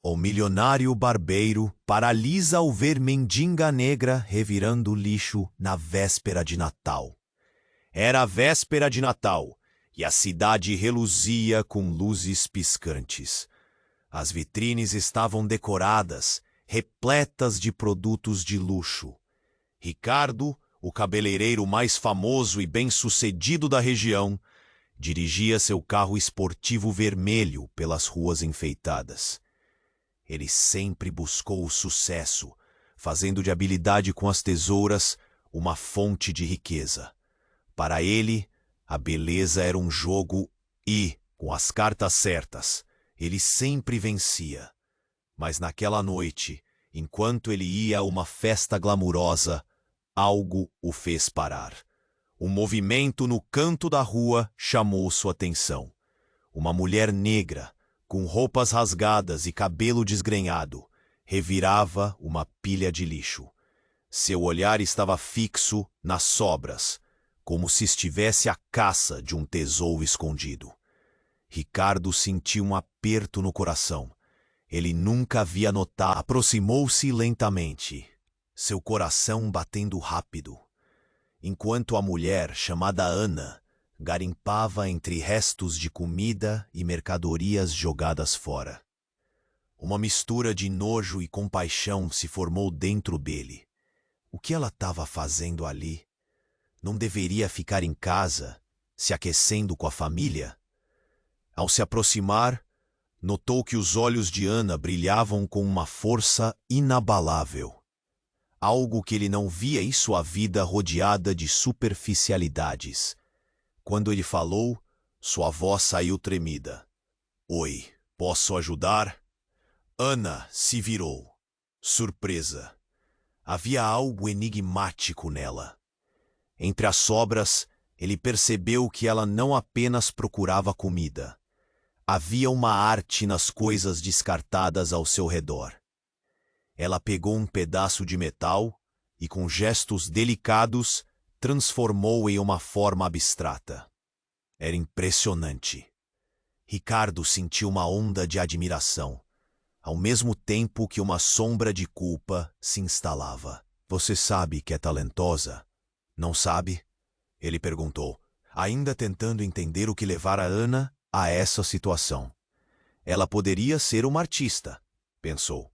O milionário barbeiro paralisa ao ver mendiga negra revirando lixo na véspera de Natal. Era a véspera de Natal e a cidade reluzia com luzes piscantes. As vitrines estavam decoradas, repletas de produtos de luxo. Ricardo, o cabeleireiro mais famoso e bem-sucedido da região, dirigia seu carro esportivo vermelho pelas ruas enfeitadas. Ele sempre buscou o sucesso, fazendo de habilidade com as tesouras uma fonte de riqueza. Para ele, a beleza era um jogo e, com as cartas certas, ele sempre vencia. Mas naquela noite, enquanto ele ia a uma festa glamurosa, algo o fez parar. Um movimento no canto da rua chamou sua atenção. Uma mulher negra, com roupas rasgadas e cabelo desgrenhado, revirava uma pilha de lixo. Seu olhar estava fixo nas sobras, como se estivesse à caça de um tesouro escondido. Ricardo sentiu um aperto no coração. Ele nunca havia notado. Aproximou-se lentamente, seu coração batendo rápido, enquanto a mulher, chamada Ana, garimpava entre restos de comida e mercadorias jogadas fora. Uma mistura de nojo e compaixão se formou dentro dele. O que ela estava fazendo ali? Não deveria ficar em casa, se aquecendo com a família? Ao se aproximar, notou que os olhos de Ana brilhavam com uma força inabalável. Algo que ele não via em sua vida rodeada de superficialidades. Quando ele falou, sua voz saiu tremida. Oi, posso ajudar? Ana se virou, surpresa. Havia algo enigmático nela. Entre as sobras, ele percebeu que ela não apenas procurava comida. Havia uma arte nas coisas descartadas ao seu redor. Ela pegou um pedaço de metal e, com gestos delicados, transformou em uma forma abstrata. Era impressionante. Ricardo sentiu uma onda de admiração, ao mesmo tempo que uma sombra de culpa se instalava. Você sabe que é talentosa, não sabe? Ele perguntou, ainda tentando entender o que levara Ana a essa situação. Ela poderia ser uma artista, pensou.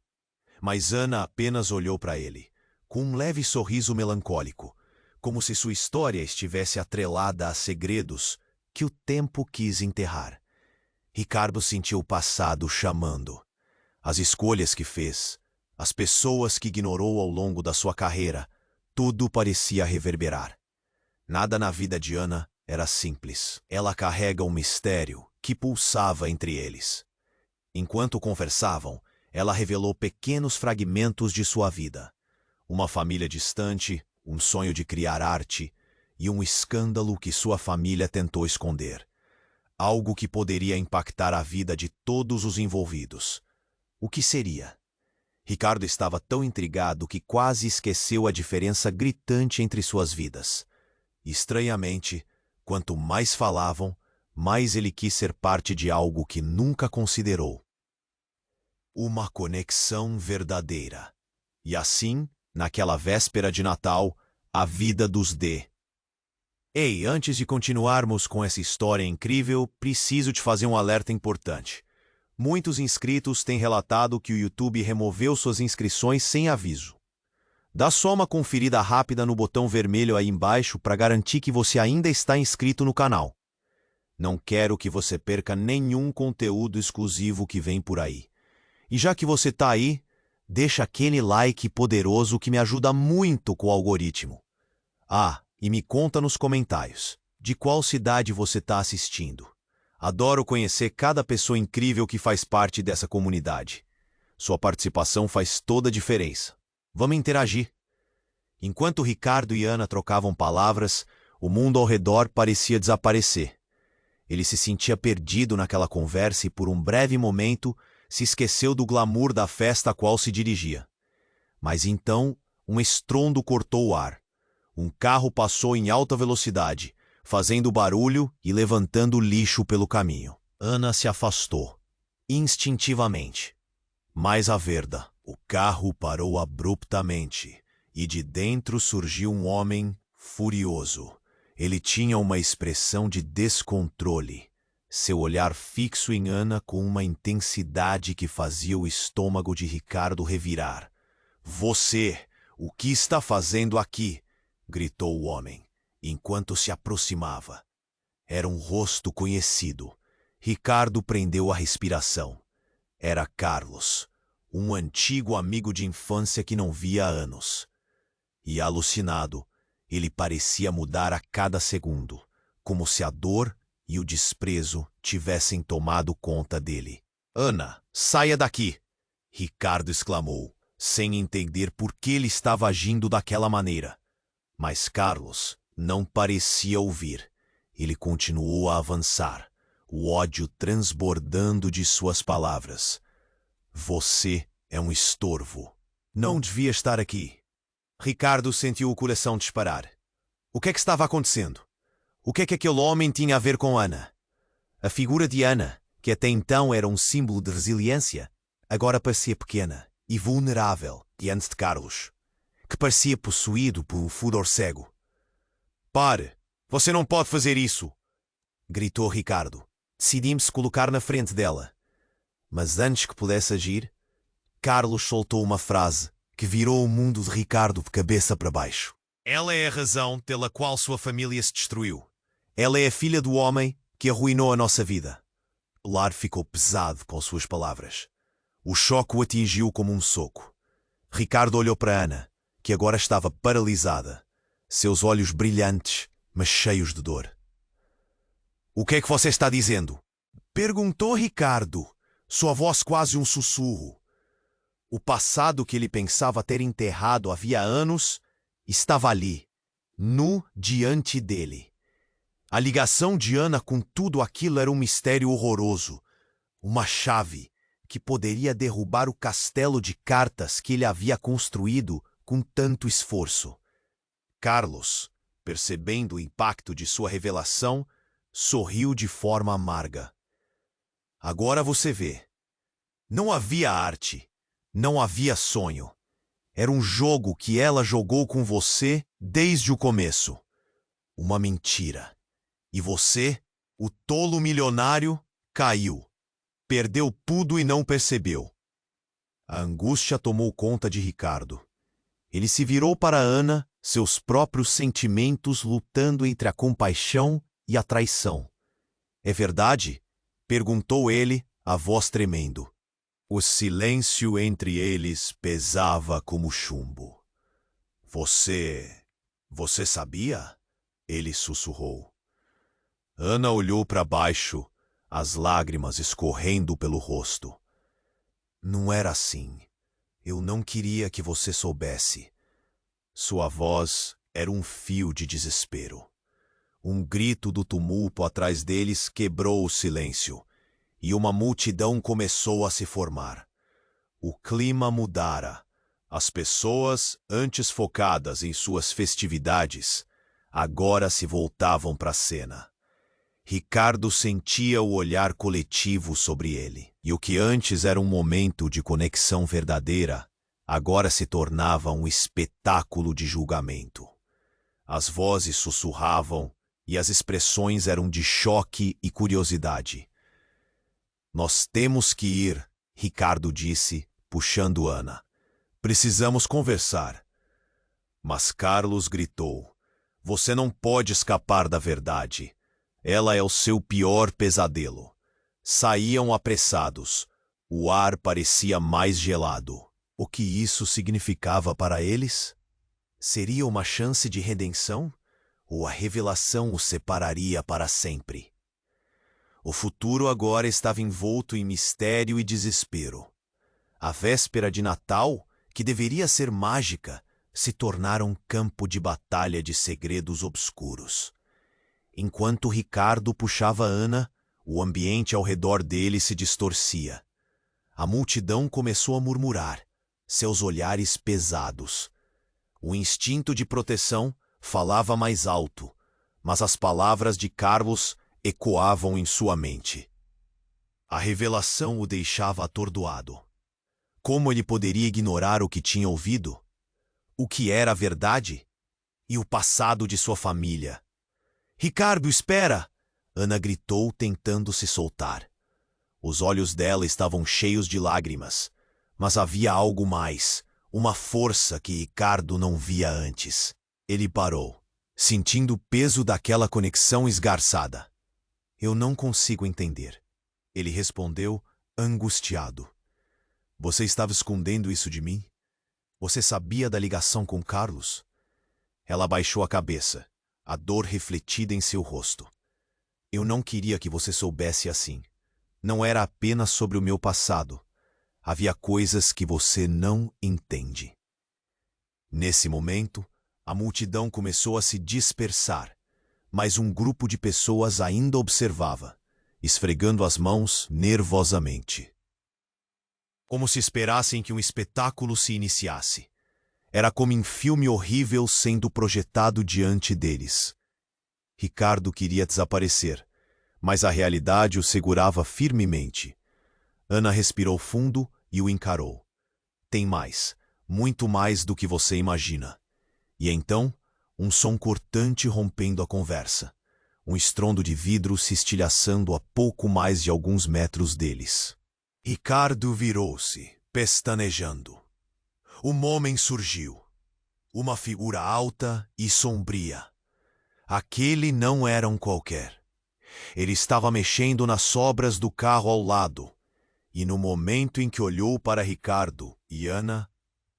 Mas Ana apenas olhou para ele, com um leve sorriso melancólico, como se sua história estivesse atrelada a segredos que o tempo quis enterrar. Ricardo sentiu o passado chamando. As escolhas que fez, as pessoas que ignorou ao longo da sua carreira, tudo parecia reverberar. Nada na vida de Ana era simples. Ela carrega um mistério que pulsava entre eles. Enquanto conversavam, ela revelou pequenos fragmentos de sua vida. Uma família distante, um sonho de criar arte e um escândalo que sua família tentou esconder. Algo que poderia impactar a vida de todos os envolvidos. O que seria? Ricardo estava tão intrigado que quase esqueceu a diferença gritante entre suas vidas. Estranhamente, quanto mais falavam, mais ele quis ser parte de algo que nunca considerou. Uma conexão verdadeira. E assim, naquela véspera de Natal, a vida dos D. Ei, antes de continuarmos com essa história incrível, preciso te fazer um alerta importante. Muitos inscritos têm relatado que o YouTube removeu suas inscrições sem aviso. Dá só uma conferida rápida no botão vermelho aí embaixo para garantir que você ainda está inscrito no canal. Não quero que você perca nenhum conteúdo exclusivo que vem por aí. E já que você está aí, deixa aquele like poderoso que me ajuda muito com o algoritmo. Ah, e me conta nos comentários, de qual cidade você está assistindo. Adoro conhecer cada pessoa incrível que faz parte dessa comunidade. Sua participação faz toda a diferença. Vamos interagir. Enquanto Ricardo e Ana trocavam palavras, o mundo ao redor parecia desaparecer. Ele se sentia perdido naquela conversa e, por um breve momento, se esqueceu do glamour da festa a qual se dirigia. Mas então, um estrondo cortou o ar. Um carro passou em alta velocidade, fazendo barulho e levantando lixo pelo caminho. Ana se afastou, instintivamente. Mais à verda, o carro parou abruptamente, e de dentro surgiu um homem furioso. Ele tinha uma expressão de descontrole, seu olhar fixo em Ana com uma intensidade que fazia o estômago de Ricardo revirar. "Você, o que está fazendo aqui?" gritou o homem, enquanto se aproximava. Era um rosto conhecido. Ricardo prendeu a respiração. Era Carlos, um antigo amigo de infância que não via há anos. E alucinado, ele parecia mudar a cada segundo, como se a dor e o desprezo tivessem tomado conta dele. "Ana, saia daqui!" Ricardo exclamou, sem entender por que ele estava agindo daquela maneira. Mas Carlos não parecia ouvir. Ele continuou a avançar, o ódio transbordando de suas palavras. "Você é um estorvo. Não devia estar aqui." Ricardo sentiu o coração disparar. O que é que estava acontecendo? O que é que aquele homem tinha a ver com Ana? A figura de Ana, que até então era um símbolo de resiliência, agora parecia pequena e vulnerável diante de Carlos, que parecia possuído por um furor cego. "Pare! Você não pode fazer isso!" gritou Ricardo. Decidi-me-se colocar na frente dela. Mas antes que pudesse agir, Carlos soltou uma frase que virou o mundo de Ricardo de cabeça para baixo. "Ela é a razão pela qual sua família se destruiu. Ela é a filha do homem que arruinou a nossa vida." O lar ficou pesado com suas palavras. O choque o atingiu como um soco. Ricardo olhou para Ana, que agora estava paralisada, seus olhos brilhantes, mas cheios de dor. "O que é que você está dizendo?" perguntou Ricardo, sua voz quase um sussurro. O passado que ele pensava ter enterrado havia anos estava ali, nu diante dele. A ligação de Ana com tudo aquilo era um mistério horroroso, uma chave que poderia derrubar o castelo de cartas que ele havia construído com tanto esforço. Carlos, percebendo o impacto de sua revelação, sorriu de forma amarga. "Agora você vê. Não havia arte, não havia sonho. Era um jogo que ela jogou com você desde o começo. Uma mentira. E você, o tolo milionário, caiu. Perdeu tudo e não percebeu." A angústia tomou conta de Ricardo. Ele se virou para Ana, seus próprios sentimentos lutando entre a compaixão e a traição. "É verdade?" perguntou ele, a voz tremendo. O silêncio entre eles pesava como chumbo. Você sabia?" ele sussurrou. Ana olhou para baixo, as lágrimas escorrendo pelo rosto. "Não era assim. Eu não queria que você soubesse." Sua voz era um fio de desespero. Um grito do tumulto atrás deles quebrou o silêncio, e uma multidão começou a se formar. O clima mudara. As pessoas, antes focadas em suas festividades, agora se voltavam para a cena. Ricardo sentia o olhar coletivo sobre ele, e o que antes era um momento de conexão verdadeira, agora se tornava um espetáculo de julgamento. As vozes sussurravam e as expressões eram de choque e curiosidade. "Nós temos que ir", Ricardo disse, puxando Ana. "Precisamos conversar." Mas Carlos gritou: "Você não pode escapar da verdade. Ela é o seu pior pesadelo." Saíam apressados. O ar parecia mais gelado. O que isso significava para eles? Seria uma chance de redenção? Ou a revelação os separaria para sempre? O futuro agora estava envolto em mistério e desespero. A véspera de Natal, que deveria ser mágica, se tornara um campo de batalha de segredos obscuros. Enquanto Ricardo puxava Ana, o ambiente ao redor dele se distorcia. A multidão começou a murmurar, seus olhares pesados. O instinto de proteção falava mais alto, mas as palavras de Carlos ecoavam em sua mente. A revelação o deixava atordoado. como ele poderia ignorar o que tinha ouvido? O que era a verdade? E o passado de sua família? Ricardo, espera! Ana gritou, tentando se soltar. Os olhos dela estavam cheios de lágrimas, mas havia algo mais, uma força que Ricardo não via antes. Ele parou, sentindo o peso daquela conexão esgarçada. Eu não consigo entender. Ele respondeu, angustiado. Você estava escondendo isso de mim? Você sabia da ligação com Carlos? Ela baixou a cabeça, a dor refletida em seu rosto. Eu não queria que você soubesse assim. Não era apenas sobre o meu passado. Havia coisas que você não entende. Nesse momento, a multidão começou a se dispersar, mas um grupo de pessoas ainda observava, esfregando as mãos nervosamente. Como se esperassem que um espetáculo se iniciasse. Era como em filme horrível sendo projetado diante deles. Ricardo queria desaparecer, mas a realidade o segurava firmemente. Ana respirou fundo e o encarou. Tem mais, muito mais do que você imagina. E então, um som cortante rompendo a conversa. Um estrondo de vidro se estilhaçando a pouco mais de alguns metros deles. Ricardo virou-se, pestanejando. Um homem surgiu. Uma figura alta e sombria. Aquele não era um qualquer. Ele estava mexendo nas sobras do carro ao lado. E no momento em que olhou para Ricardo e Ana,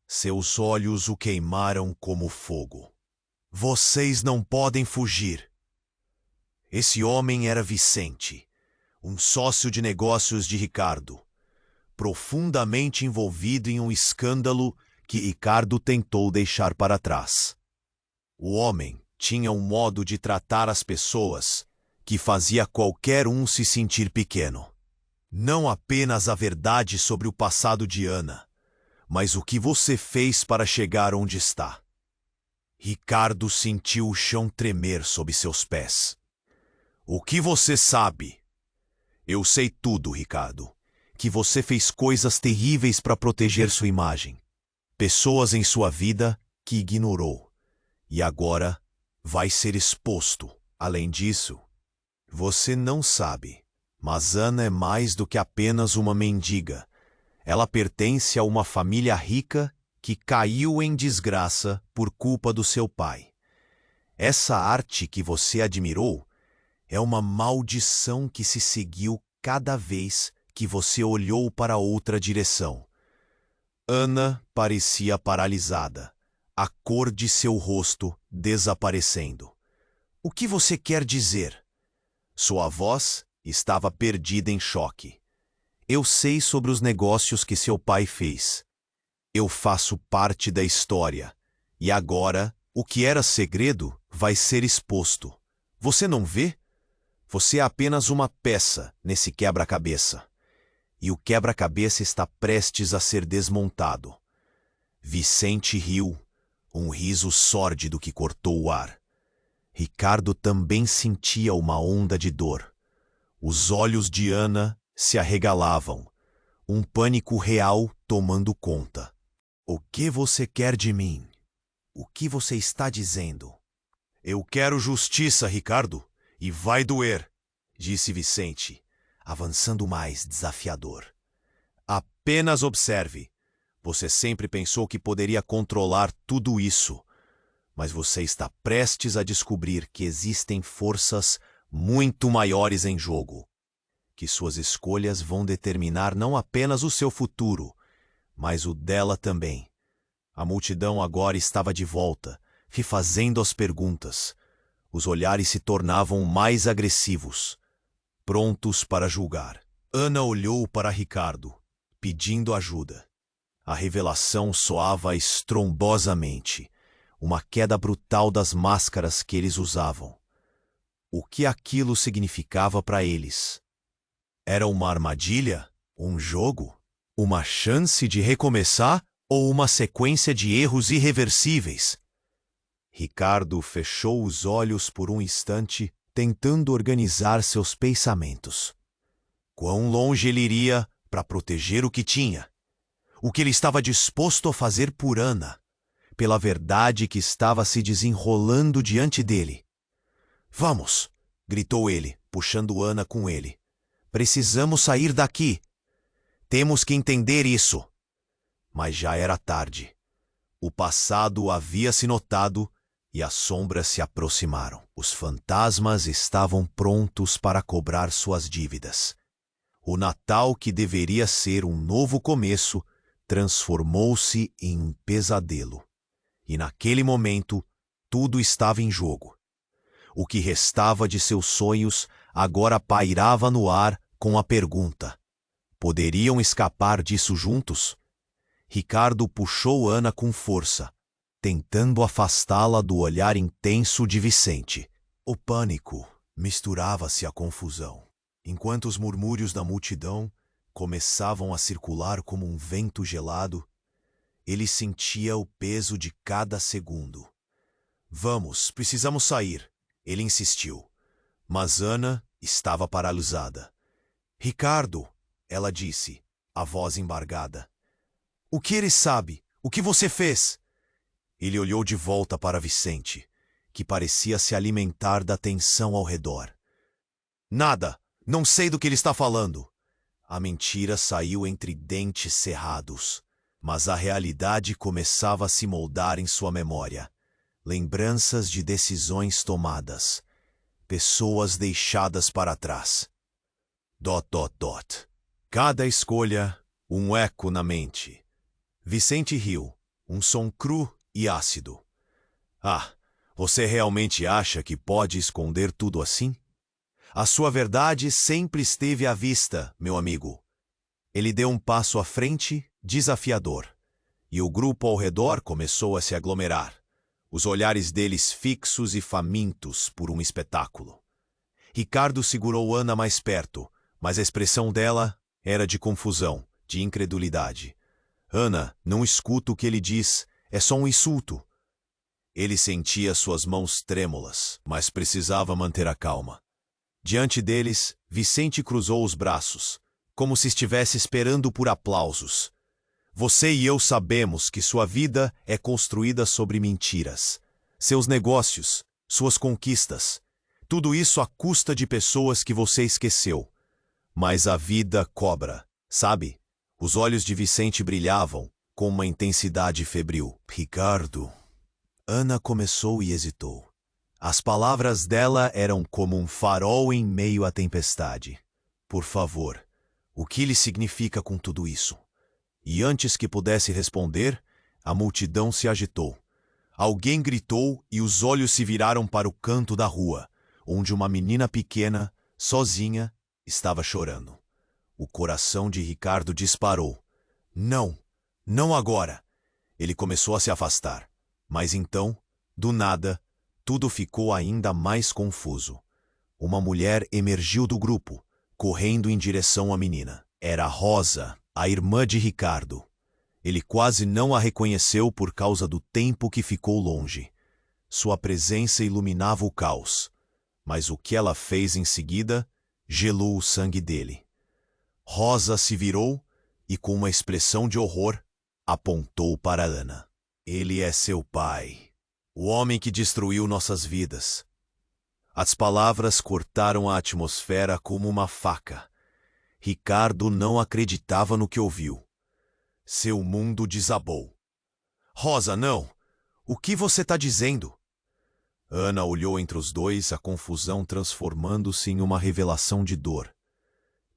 seus olhos o queimaram como fogo. Vocês não podem fugir. Esse homem era Vicente, um sócio de negócios de Ricardo, profundamente envolvido em um escândalo que Ricardo tentou deixar para trás. O homem tinha um modo de tratar as pessoas que fazia qualquer um se sentir pequeno. Não apenas a verdade sobre o passado de Ana, mas o que você fez para chegar onde está. Ricardo sentiu o chão tremer sob seus pés. O que você sabe? Eu sei tudo, Ricardo. Que você fez coisas terríveis para proteger sua imagem. Pessoas em sua vida que ignorou. E agora vai ser exposto. Além disso, você não sabe, mas Ana é mais do que apenas uma mendiga. Ela pertence a uma família rica que caiu em desgraça por culpa do seu pai. Essa arte que você admirou é uma maldição que se seguiu cada vez que você olhou para outra direção. Ana parecia paralisada, a cor de seu rosto desaparecendo. O que você quer dizer? Sua voz estava perdida em choque. Eu sei sobre os negócios que seu pai fez. Eu faço parte da história. E agora, o que era segredo vai ser exposto. Você não vê? Você é apenas uma peça nesse quebra-cabeça. E o quebra-cabeça está prestes a ser desmontado. Vicente riu, um riso sórdido que cortou o ar. Ricardo também sentia uma onda de dor. Os olhos de Ana se arregalavam, um pânico real tomando conta. O que você quer de mim? O que você está dizendo? Eu quero justiça, Ricardo, e vai doer, disse Vicente, avançando mais desafiador. Apenas observe. Você sempre pensou que poderia controlar tudo isso, mas você está prestes a descobrir que existem forças muito maiores em jogo, que suas escolhas vão determinar não apenas o seu futuro, mas o dela também. A multidão agora estava de volta, refazendo as perguntas. Os olhares se tornavam mais agressivos, prontos para julgar. Ana olhou para Ricardo, pedindo ajuda. A revelação soava estrombosamente, uma queda brutal das máscaras que eles usavam. O que aquilo significava para eles? Era uma armadilha? Um jogo? Uma chance de recomeçar? Ou uma sequência de erros irreversíveis? Ricardo fechou os olhos por um instante, tentando organizar seus pensamentos. Quão longe ele iria para proteger o que tinha? o que ele estava disposto a fazer por Ana, pela verdade que estava se desenrolando diante dele. Vamos, gritou ele, puxando Ana com ele. Precisamos sair daqui. Temos que entender isso. Mas já era tarde. O passado havia se notado e as sombras se aproximaram. Os fantasmas estavam prontos para cobrar suas dívidas. O Natal, que deveria ser um novo começo, transformou-se em um pesadelo. E naquele momento, tudo estava em jogo. O que restava de seus sonhos agora pairava no ar com a pergunta: poderiam escapar disso juntos? Ricardo puxou Ana com força, tentando afastá-la do olhar intenso de Vicente. O pânico misturava-se à confusão, enquanto os murmúrios da multidão começavam a circular como um vento gelado. Ele sentia o peso de cada segundo. Vamos, precisamos sair, ele insistiu. Mas Ana estava paralisada. Ricardo, ela disse, a voz embargada. O que ele sabe? O que você fez? Ele olhou de volta para Vicente, que parecia se alimentar da tensão ao redor. Nada, não sei do que ele está falando. A mentira saiu entre dentes cerrados, mas a realidade começava a se moldar em sua memória. Lembranças de decisões tomadas, pessoas deixadas para trás. ... Cada escolha, um eco na mente. Vicente riu, um som cru e ácido. Ah, você realmente acha que pode esconder tudo assim? A sua verdade sempre esteve à vista, meu amigo. Ele deu um passo à frente, desafiador, e o grupo ao redor começou a se aglomerar, os olhares deles fixos e famintos por um espetáculo. Ricardo segurou Ana mais perto, mas a expressão dela era de confusão, de incredulidade. Ana, não escuta o que ele diz, é só um insulto. Ele sentia suas mãos trêmulas, mas precisava manter a calma. Diante deles, Vicente cruzou os braços, como se estivesse esperando por aplausos. Você e eu sabemos que sua vida é construída sobre mentiras. Seus negócios, suas conquistas, tudo isso à custa de pessoas que você esqueceu. Mas a vida cobra, sabe? Os olhos de Vicente brilhavam com uma intensidade febril. Ricardo. Ana começou e hesitou. As palavras dela eram como um farol em meio à tempestade. Por favor, o que lhe significa com tudo isso? E antes que pudesse responder, a multidão se agitou. Alguém gritou e os olhos se viraram para o canto da rua, onde uma menina pequena, sozinha, estava chorando. O coração de Ricardo disparou. Não, não agora. Ele começou a se afastar. Mas então, do nada, tudo ficou ainda mais confuso. Uma mulher emergiu do grupo, correndo em direção à menina. Era Rosa, a irmã de Ricardo. Ele quase não a reconheceu por causa do tempo que ficou longe. Sua presença iluminava o caos. Mas o que ela fez em seguida gelou o sangue dele. Rosa se virou e, com uma expressão de horror, apontou para Ana. Ele é seu pai, o homem que destruiu nossas vidas. As palavras cortaram a atmosfera como uma faca. Ricardo não acreditava no que ouviu. Seu mundo desabou. Rosa, não! O que você está dizendo? Ana olhou entre os dois, a confusão transformando-se em uma revelação de dor.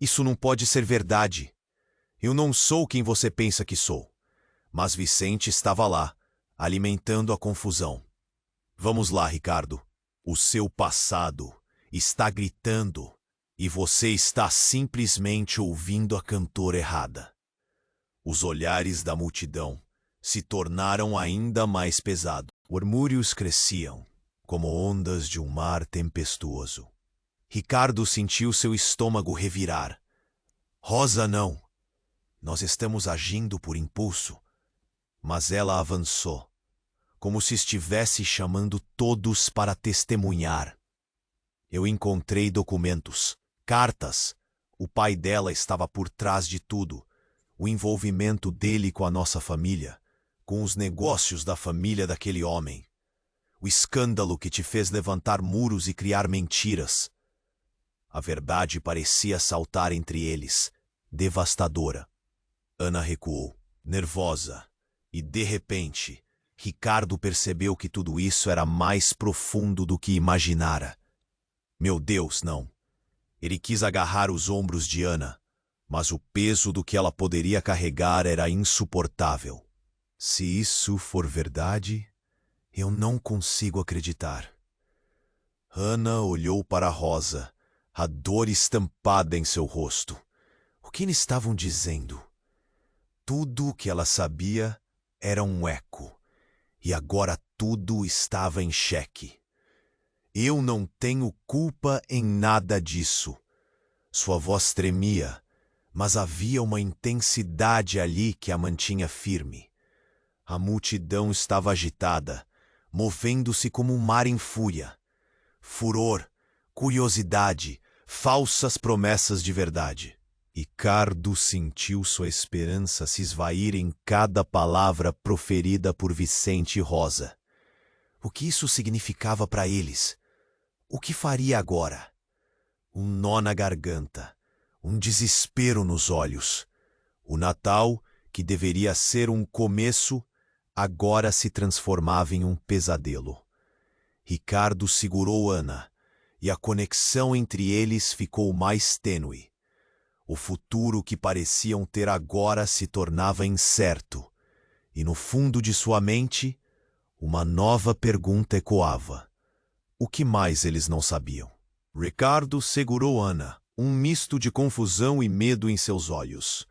Isso não pode ser verdade. Eu não sou quem você pensa que sou. Mas Vicente estava lá, alimentando a confusão. Vamos lá, Ricardo. O seu passado está gritando e você está simplesmente ouvindo a cantora errada. Os olhares da multidão se tornaram ainda mais pesados. Murmúrios cresciam, como ondas de um mar tempestuoso. Ricardo sentiu seu estômago revirar. Rosa, não. Nós estamos agindo por impulso. Mas ela avançou, como se estivesse chamando todos para testemunhar. Eu encontrei documentos, cartas. O pai dela estava por trás de tudo. o envolvimento dele com a nossa família, com os negócios da família daquele homem. O escândalo que te fez levantar muros e criar mentiras. A verdade parecia saltar entre eles, devastadora. Ana recuou, nervosa, e de repente, Ricardo percebeu que tudo isso era mais profundo do que imaginara. Meu Deus, não. Ele quis agarrar os ombros de Ana, mas o peso do que ela poderia carregar era insuportável. Se isso for verdade, eu não consigo acreditar. Ana olhou para Rosa, a dor estampada em seu rosto. O que lhe estavam dizendo? Tudo o que ela sabia era um eco, e agora tudo estava em xeque. Eu não tenho culpa em nada disso. Sua voz tremia, mas havia uma intensidade ali que a mantinha firme. A multidão estava agitada, movendo-se como um mar em fúria. Furor, curiosidade, falsas promessas de verdade. Ricardo sentiu sua esperança se esvair em cada palavra proferida por Vicente e Rosa. O que isso significava para eles? O que faria agora? Um nó na garganta, um desespero nos olhos. O Natal, que deveria ser um começo, agora se transformava em um pesadelo. Ricardo segurou Ana, e a conexão entre eles ficou mais tênue. O futuro que pareciam ter agora se tornava incerto, e no fundo de sua mente, uma nova pergunta ecoava. O que mais eles não sabiam? Ricardo segurou Ana, um misto de confusão e medo em seus olhos.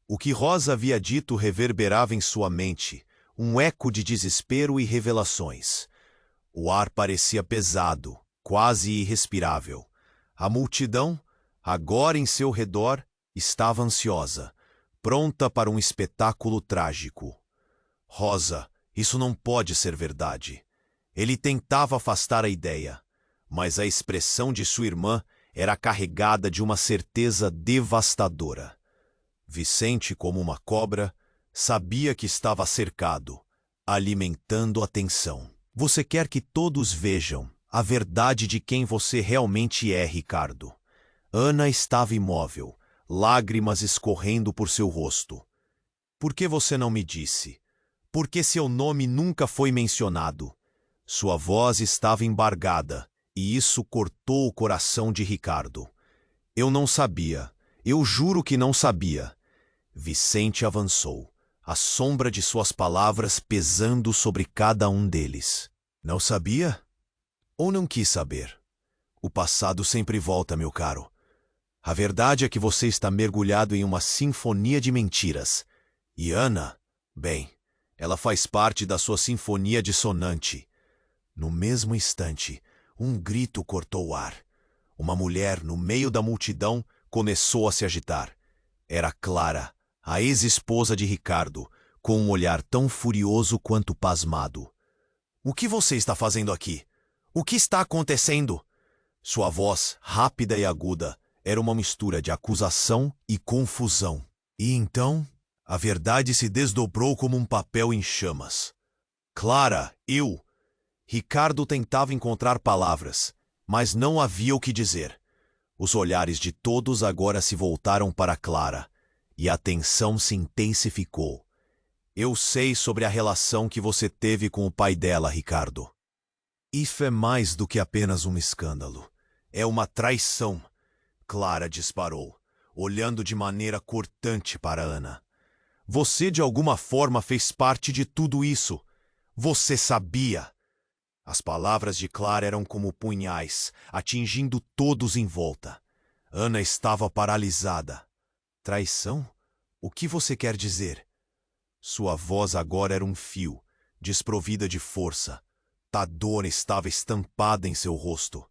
O que Rosa havia dito reverberava em sua mente, um eco de desespero e revelações. O ar parecia pesado, quase irrespirável. A multidão, agora em seu redor, estava ansiosa, pronta para um espetáculo trágico. Rosa, isso não pode ser verdade. Ele tentava afastar a ideia, mas a expressão de sua irmã era carregada de uma certeza devastadora. Vicente, como uma cobra, sabia que estava cercado, alimentando a tensão. Você quer que todos vejam a verdade de quem você realmente é, Ricardo. Ana estava imóvel, lágrimas escorrendo por seu rosto. Por que você não me disse? Por que seu nome nunca foi mencionado? Sua voz estava embargada, e isso cortou o coração de Ricardo. Eu não sabia. Eu juro que não sabia. Vicente avançou, a sombra de suas palavras pesando sobre cada um deles. Não sabia? Ou não quis saber? O passado sempre volta, meu caro. A verdade é que você está mergulhado em uma sinfonia de mentiras. E Ana, bem, ela faz parte da sua sinfonia dissonante. No mesmo instante, um grito cortou o ar. Uma mulher, no meio da multidão, começou a se agitar. Era Clara, a ex-esposa de Ricardo, com um olhar tão furioso quanto pasmado. O que você está fazendo aqui? O que está acontecendo? Sua voz, rápida e aguda, era uma mistura de acusação e confusão. E então, a verdade se desdobrou como um papel em chamas. Clara, eu... Ricardo tentava encontrar palavras, mas não havia o que dizer. Os olhares de todos agora se voltaram para Clara, e a tensão se intensificou. Eu sei sobre a relação que você teve com o pai dela, Ricardo. Isso é mais do que apenas um escândalo. É uma traição. Clara disparou, olhando de maneira cortante para Ana. Você de alguma forma fez parte de tudo isso. Você sabia. As palavras de Clara eram como punhais, atingindo todos em volta. Ana estava paralisada. Traição? O que você quer dizer? Sua voz agora era um fio, desprovida de força. A dor estava estampada em seu rosto.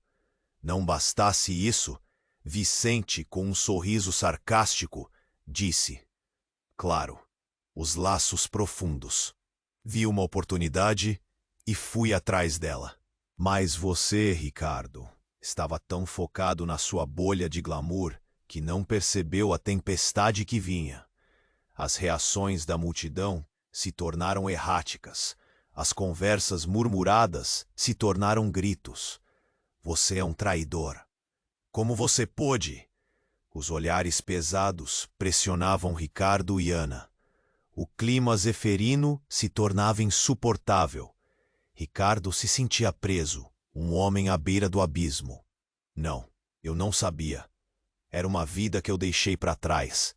Não bastasse isso, Vicente, com um sorriso sarcástico, disse: Claro, os laços profundos. Vi uma oportunidade e fui atrás dela. Mas você, Ricardo, estava tão focado na sua bolha de glamour que não percebeu a tempestade que vinha. As reações da multidão se tornaram erráticas. As conversas murmuradas se tornaram gritos. Você é um traidor. Como você pôde? Os olhares pesados pressionavam Ricardo e Ana. O clima zeferino se tornava insuportável. Ricardo se sentia preso, um homem à beira do abismo. Não, eu não sabia. Era uma vida que eu deixei para trás.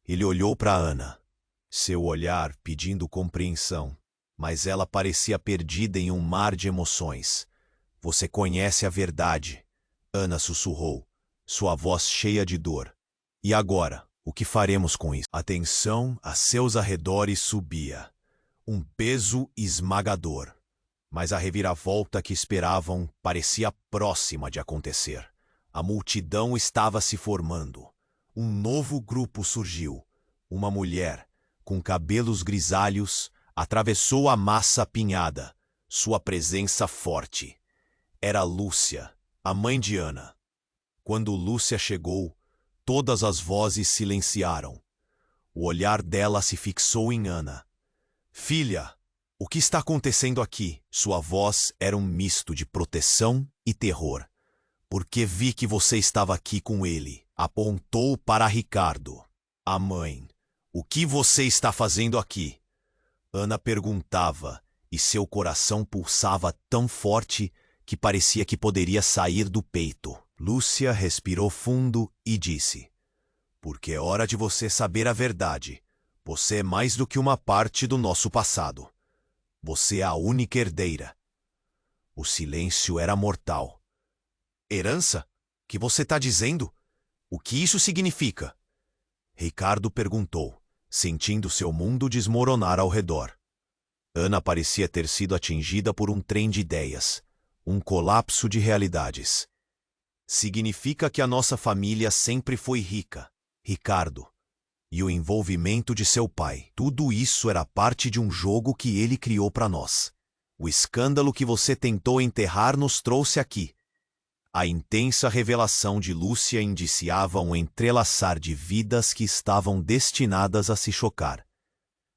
Ele olhou para Ana. Seu olhar pedindo compreensão, mas ela parecia perdida em um mar de emoções. Você conhece a verdade, Ana sussurrou, sua voz cheia de dor. E agora, o que faremos com isso? A tensão a seus arredores subia. Um peso esmagador. Mas a reviravolta que esperavam parecia próxima de acontecer. A multidão estava se formando. Um novo grupo surgiu. Uma mulher, com cabelos grisalhos, atravessou a massa apinhada. Sua presença forte. Era Lúcia, a mãe de Ana. Quando Lúcia chegou, todas as vozes silenciaram. O olhar dela se fixou em Ana. Filha, o que está acontecendo aqui? Sua voz era um misto de proteção e terror. Porque vi que você estava aqui com ele. Apontou para Ricardo. A mãe. O que você está fazendo aqui? Ana perguntava, e seu coração pulsava tão forte que parecia que poderia sair do peito. Lúcia respirou fundo e disse: porque é hora de você saber a verdade. Você é mais do que uma parte do nosso passado. Você é a única herdeira. O silêncio era mortal. Herança? Que você está dizendo? O que isso significa? Ricardo perguntou, sentindo seu mundo desmoronar ao redor. Ana parecia ter sido atingida por um trem de ideias, um colapso de realidades. Significa que a nossa família sempre foi rica, Ricardo. E o envolvimento de seu pai. Tudo isso era parte de um jogo que ele criou para nós. O escândalo que você tentou enterrar nos trouxe aqui. A intensa revelação de Lúcia indiciava um entrelaçar de vidas que estavam destinadas a se chocar.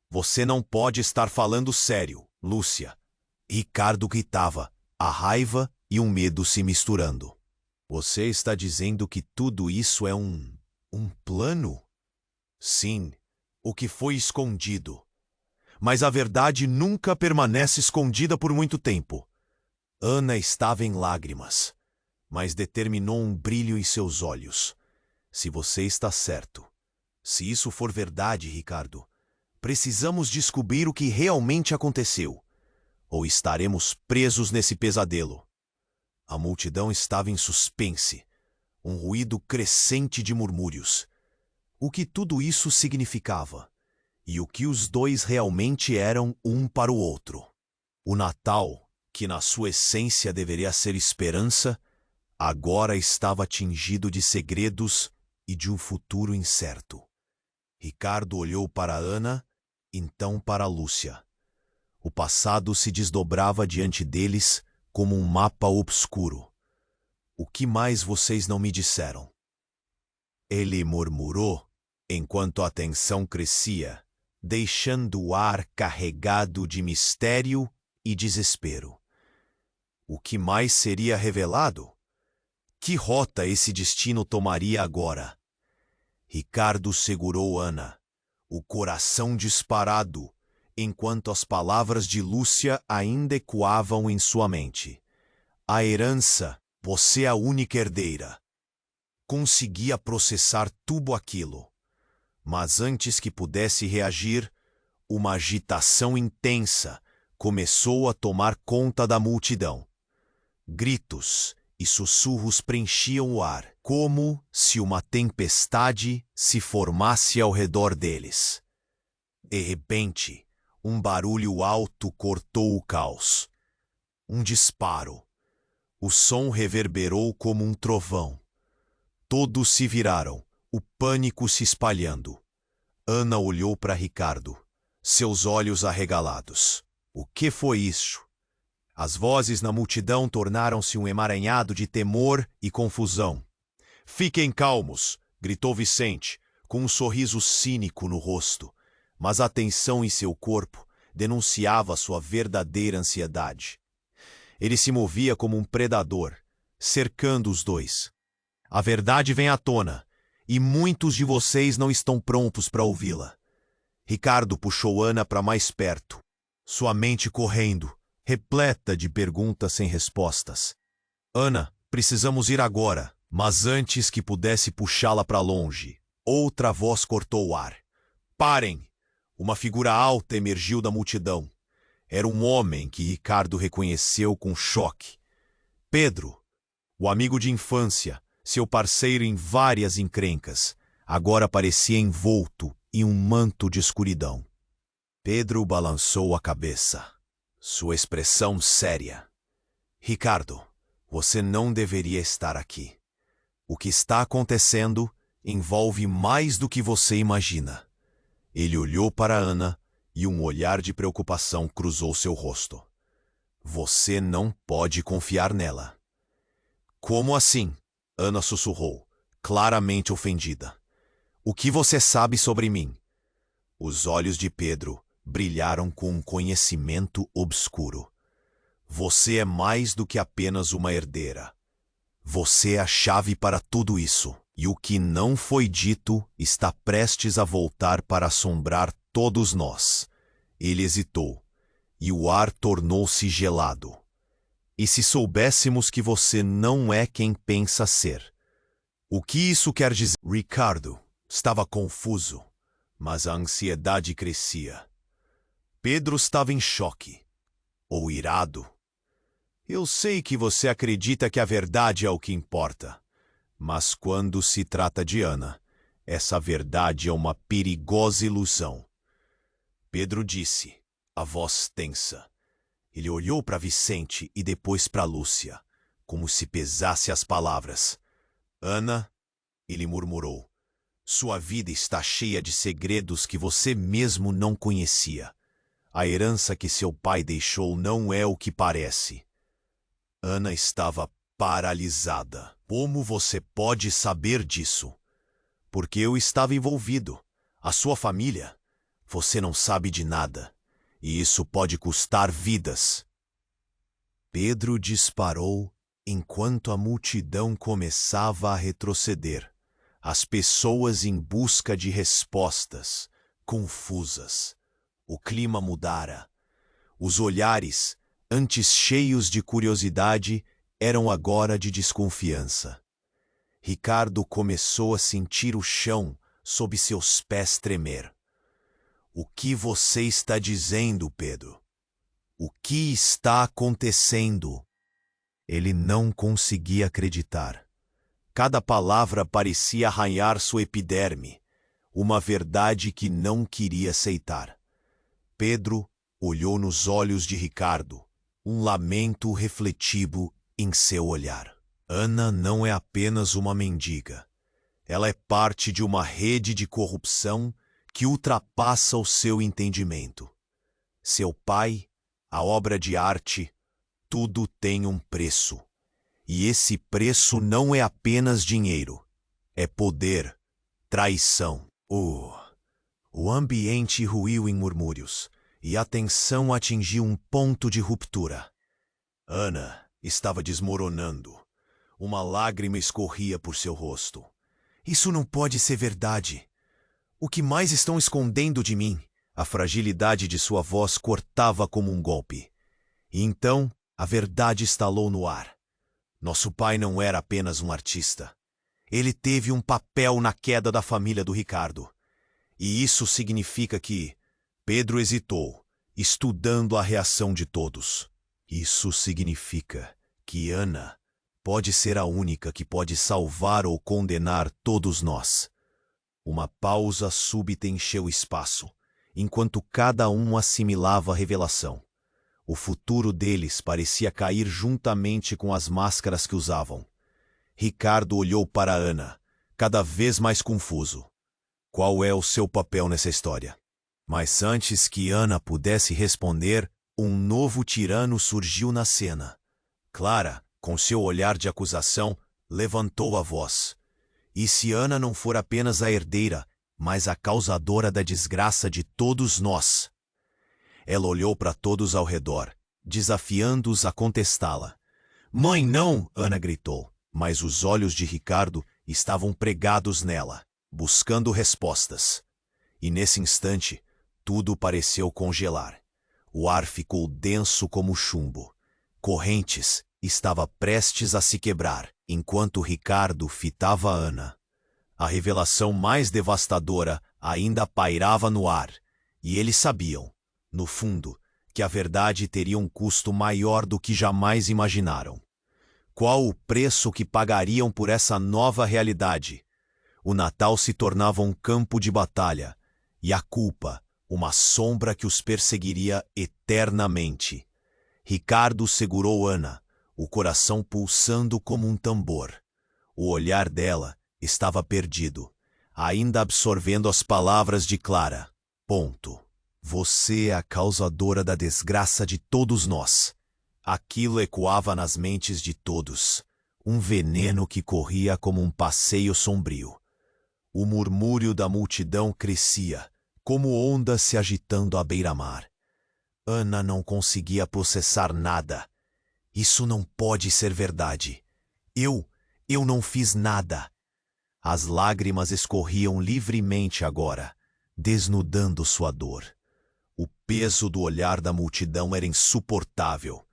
Você não pode estar falando sério, Lúcia. Ricardo gritava, a raiva e o medo se misturando. Você está dizendo que tudo isso é um plano? Sim, o que foi escondido. Mas a verdade nunca permanece escondida por muito tempo. Ana estava em lágrimas, mas determinou um brilho em seus olhos. Se você está certo, se isso for verdade, Ricardo, precisamos descobrir o que realmente aconteceu, ou estaremos presos nesse pesadelo. A multidão estava em suspense, um ruído crescente de murmúrios. O que tudo isso significava? E o que os dois realmente eram um para o outro? O Natal, que na sua essência deveria ser esperança, agora estava tingido de segredos e de um futuro incerto. Ricardo olhou para Ana, então para Lúcia. O passado se desdobrava diante deles como um mapa obscuro. O que mais vocês não me disseram? Ele murmurou, enquanto a tensão crescia, deixando o ar carregado de mistério e desespero. O que mais seria revelado? Que rota esse destino tomaria agora? Ricardo segurou Ana, o coração disparado, enquanto as palavras de Lúcia ainda ecoavam em sua mente. A herança, você é a única herdeira. Conseguia processar tudo aquilo. Mas antes que pudesse reagir, uma agitação intensa começou a tomar conta da multidão. Gritos e sussurros preenchiam o ar, como se uma tempestade se formasse ao redor deles. De repente, um barulho alto cortou o caos. Um disparo. O som reverberou como um trovão. Todos se viraram, o pânico se espalhando. Ana olhou para Ricardo, seus olhos arregalados. O que foi isso? As vozes na multidão tornaram-se um emaranhado de temor e confusão. Fiquem calmos, gritou Vicente, com um sorriso cínico no rosto, mas a tensão em seu corpo denunciava sua verdadeira ansiedade. Ele se movia como um predador, cercando os dois. A verdade vem à tona, e muitos de vocês não estão prontos para ouvi-la. Ricardo puxou Ana para mais perto, sua mente correndo, repleta de perguntas sem respostas. Ana, precisamos ir agora, mas antes que pudesse puxá-la para longe, outra voz cortou o ar. Parem! Uma figura alta emergiu da multidão. Era um homem que Ricardo reconheceu com choque. Pedro, o amigo de infância, seu parceiro em várias encrencas, agora parecia envolto em um manto de escuridão. Pedro balançou a cabeça, sua expressão séria. Ricardo, você não deveria estar aqui. O que está acontecendo envolve mais do que você imagina. Ele olhou para Ana e um olhar de preocupação cruzou seu rosto. Você não pode confiar nela. Como assim? Ana sussurrou, claramente ofendida. O que você sabe sobre mim? Os olhos de Pedro brilharam com um conhecimento obscuro. Você é mais do que apenas uma herdeira. Você é a chave para tudo isso. E o que não foi dito está prestes a voltar para assombrar todos nós. Ele hesitou, e o ar tornou-se gelado. E se soubéssemos que você não é quem pensa ser? O que isso quer dizer? Ricardo estava confuso, mas a ansiedade crescia. Pedro estava em choque, ou irado. Eu sei que você acredita que a verdade é o que importa. Mas quando se trata de Ana, essa verdade é uma perigosa ilusão. Pedro disse, a voz tensa. Ele olhou para Vicente e depois para Lúcia, como se pesasse as palavras. Ana, ele murmurou, sua vida está cheia de segredos que você mesmo não conhecia. A herança que seu pai deixou não é o que parece. Ana estava paralisada. Como você pode saber disso? Porque eu estava envolvido. A sua família. Você não sabe de nada. E isso pode custar vidas. Pedro disparou enquanto a multidão começava a retroceder. As pessoas em busca de respostas, confusas. O clima mudara. Os olhares, antes cheios de curiosidade, eram agora de desconfiança. Ricardo começou a sentir o chão sob seus pés tremer. O que você está dizendo, Pedro? O que está acontecendo? Ele não conseguia acreditar. Cada palavra parecia arranhar sua epiderme, uma verdade que não queria aceitar. Pedro olhou nos olhos de Ricardo, um lamento refletido em seu olhar. Ana não é apenas uma mendiga. Ela é parte de uma rede de corrupção que ultrapassa o seu entendimento. Seu pai, a obra de arte, tudo tem um preço. E esse preço não é apenas dinheiro. É poder, traição. O ambiente ruiu em murmúrios, e a tensão atingiu um ponto de ruptura. Ana estava desmoronando. Uma lágrima escorria por seu rosto. Isso não pode ser verdade. O que mais estão escondendo de mim? A fragilidade de sua voz cortava como um golpe. E então, a verdade estalou no ar. Nosso pai não era apenas um artista. Ele teve um papel na queda da família do Ricardo. E isso significa que... Pedro hesitou, estudando a reação de todos. Isso significa que Ana pode ser a única que pode salvar ou condenar todos nós. Uma pausa súbita encheu o espaço, enquanto cada um assimilava a revelação. O futuro deles parecia cair juntamente com as máscaras que usavam. Ricardo olhou para Ana, cada vez mais confuso. Qual é o seu papel nessa história? Mas antes que Ana pudesse responder, um novo tirano surgiu na cena. Clara, com seu olhar de acusação, levantou a voz. E se Ana não for apenas a herdeira, mas a causadora da desgraça de todos nós. Ela olhou para todos ao redor, desafiando-os a contestá-la. Mãe, não! Ana gritou, mas os olhos de Ricardo estavam pregados nela, buscando respostas. E nesse instante, tudo pareceu congelar. O ar ficou denso como chumbo. Correntes estava prestes a se quebrar, enquanto Ricardo fitava Ana. A revelação mais devastadora ainda pairava no ar, e eles sabiam, no fundo, que a verdade teria um custo maior do que jamais imaginaram. Qual o preço que pagariam por essa nova realidade? O Natal se tornava um campo de batalha, e a culpa, uma sombra que os perseguiria eternamente. Ricardo segurou Ana, o coração pulsando como um tambor. O olhar dela estava perdido, ainda absorvendo as palavras de Clara. Ponto. Você é a causadora da desgraça de todos nós. Aquilo ecoava nas mentes de todos, um veneno que corria como um passeio sombrio. O murmúrio da multidão crescia, como ondas se agitando à beira-mar. Ana não conseguia processar nada. Isso não pode ser verdade. Eu não fiz nada. As lágrimas escorriam livremente agora, desnudando sua dor. O peso do olhar da multidão era insuportável.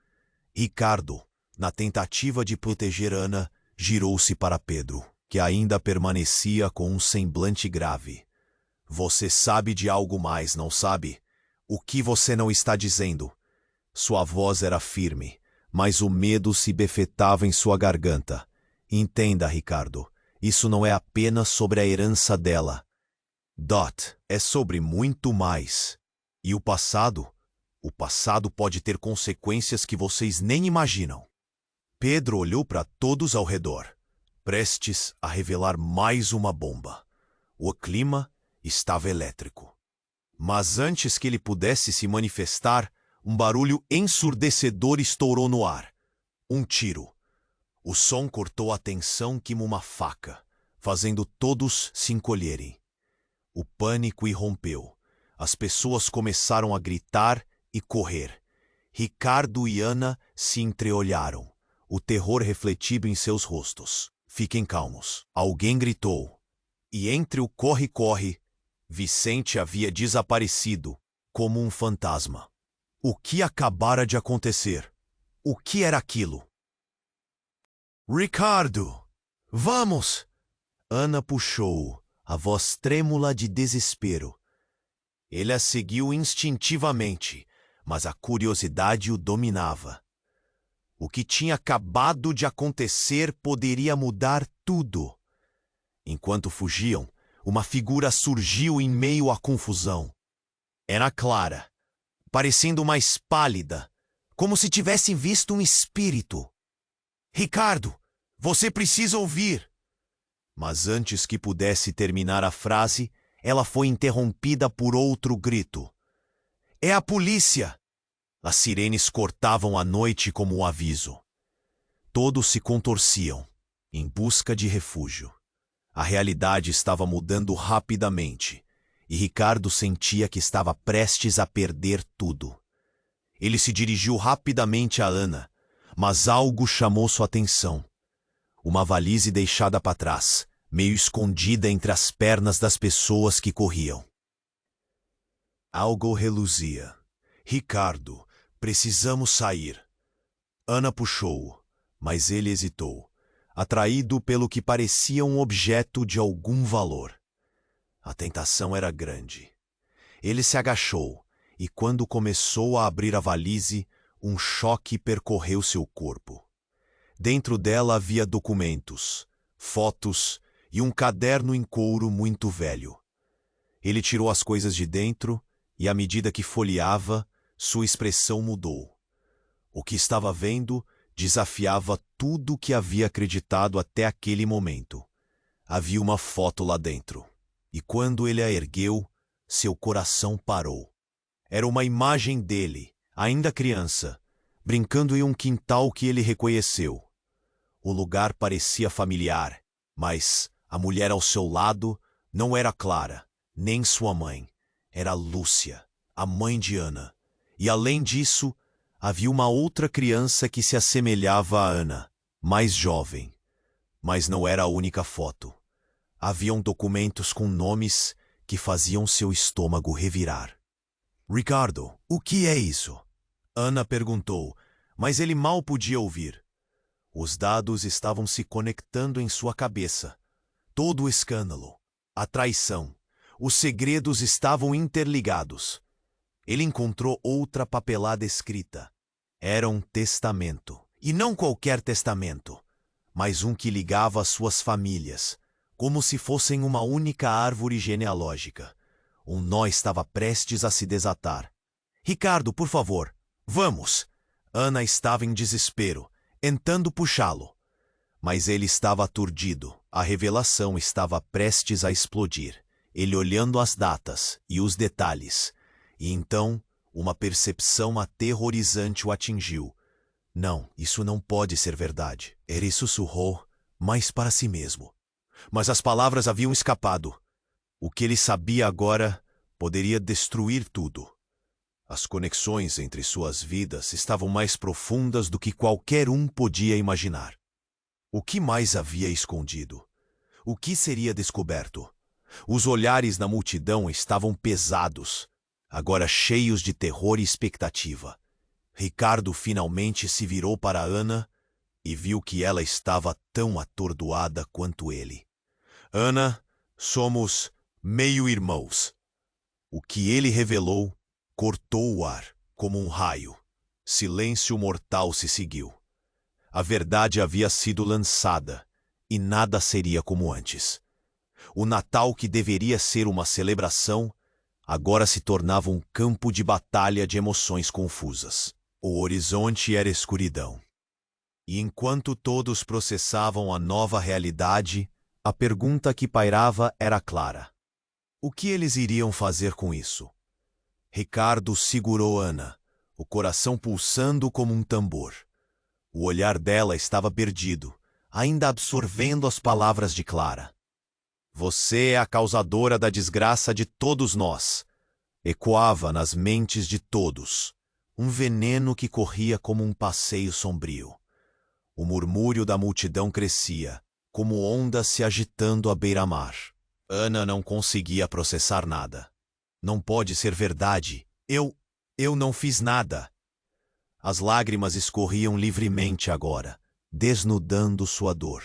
Ricardo, na tentativa de proteger Ana, girou-se para Pedro, que ainda permanecia com um semblante grave. Você sabe de algo mais, não sabe? O que você não está dizendo? Sua voz era firme, mas o medo se befetava em sua garganta. Entenda, Ricardo, isso não é apenas sobre a herança dela. Dot, é sobre muito mais. E o passado? O passado pode ter consequências que vocês nem imaginam. Pedro olhou para todos ao redor, prestes a revelar mais uma bomba. O clima estava elétrico. Mas antes que ele pudesse se manifestar, um barulho ensurdecedor estourou no ar. Um tiro. O som cortou a tensão como uma faca, fazendo todos se encolherem. O pânico irrompeu. As pessoas começaram a gritar e correr. Ricardo e Ana se entreolharam, o terror refletido em seus rostos. Fiquem calmos. Alguém gritou. E entre o corre-corre, Vicente havia desaparecido, como um fantasma. O que acabara de acontecer? O que era aquilo? Ricardo! Vamos! Ana puxou-o, a voz trêmula de desespero. Ele a seguiu instintivamente, mas a curiosidade o dominava. O que tinha acabado de acontecer poderia mudar tudo. Enquanto fugiam, uma figura surgiu em meio à confusão. Era Clara, parecendo mais pálida, como se tivessem visto um espírito. Ricardo, você precisa ouvir! Mas antes que pudesse terminar a frase, ela foi interrompida por outro grito. É a polícia! As sirenes cortavam a noite como um aviso. Todos se contorciam, em busca de refúgio. A realidade estava mudando rapidamente, e Ricardo sentia que estava prestes a perder tudo. Ele se dirigiu rapidamente a Ana, mas algo chamou sua atenção. Uma valise deixada para trás, meio escondida entre as pernas das pessoas que corriam. Algo reluzia. Ricardo, precisamos sair. Ana puxou-o, mas ele hesitou, atraído pelo que parecia um objeto de algum valor. A tentação era grande. Ele se agachou, e quando começou a abrir a valise, um choque percorreu seu corpo. Dentro dela havia documentos, fotos e um caderno em couro muito velho. Ele tirou as coisas de dentro e, à medida que folheava, sua expressão mudou. O que estava vendo desafiava tudo o que havia acreditado até aquele momento. Havia uma foto lá dentro, e quando ele a ergueu, seu coração parou. Era uma imagem dele, ainda criança, brincando em um quintal que ele reconheceu. O lugar parecia familiar, mas a mulher ao seu lado não era Clara, nem sua mãe. Era Lúcia, a mãe de Ana. E além disso, havia uma outra criança que se assemelhava a Ana, mais jovem. Mas não era a única foto. Haviam documentos com nomes que faziam seu estômago revirar. Ricardo, o que é isso? Ana perguntou, mas ele mal podia ouvir. Os dados estavam se conectando em sua cabeça. Todo o escândalo, a traição, os segredos estavam interligados. Ele encontrou outra papelada escrita. Era um testamento. E não qualquer testamento, mas um que ligava as suas famílias, como se fossem uma única árvore genealógica. Um nó estava prestes a se desatar. Ricardo, por favor, vamos! Ana estava em desespero, tentando puxá-lo. Mas ele estava aturdido. A revelação estava prestes a explodir. Ele olhando as datas e os detalhes. E então, uma percepção aterrorizante o atingiu. Não, isso não pode ser verdade. Ele sussurrou, mas para si mesmo. Mas as palavras haviam escapado. O que ele sabia agora poderia destruir tudo. As conexões entre suas vidas estavam mais profundas do que qualquer um podia imaginar. O que mais havia escondido? O que seria descoberto? Os olhares da multidão estavam pesados, agora cheios de terror e expectativa. Ricardo finalmente se virou para Ana e viu que ela estava tão atordoada quanto ele. Ana, somos meio-irmãos. O que ele revelou cortou o ar como um raio. Silêncio mortal se seguiu. A verdade havia sido lançada e nada seria como antes. O Natal, que deveria ser uma celebração, agora se tornava um campo de batalha de emoções confusas. O horizonte era escuridão. E enquanto todos processavam a nova realidade, a pergunta que pairava era clara. O que eles iriam fazer com isso? Ricardo segurou Ana, o coração pulsando como um tambor. O olhar dela estava perdido, ainda absorvendo as palavras de Clara. Você é a causadora da desgraça de todos nós. Ecoava nas mentes de todos. Um veneno que corria como um passeio sombrio. O murmúrio da multidão crescia, como ondas se agitando à beira-mar. Ana não conseguia processar nada. Não pode ser verdade. Eu não fiz nada. As lágrimas escorriam livremente agora, desnudando sua dor.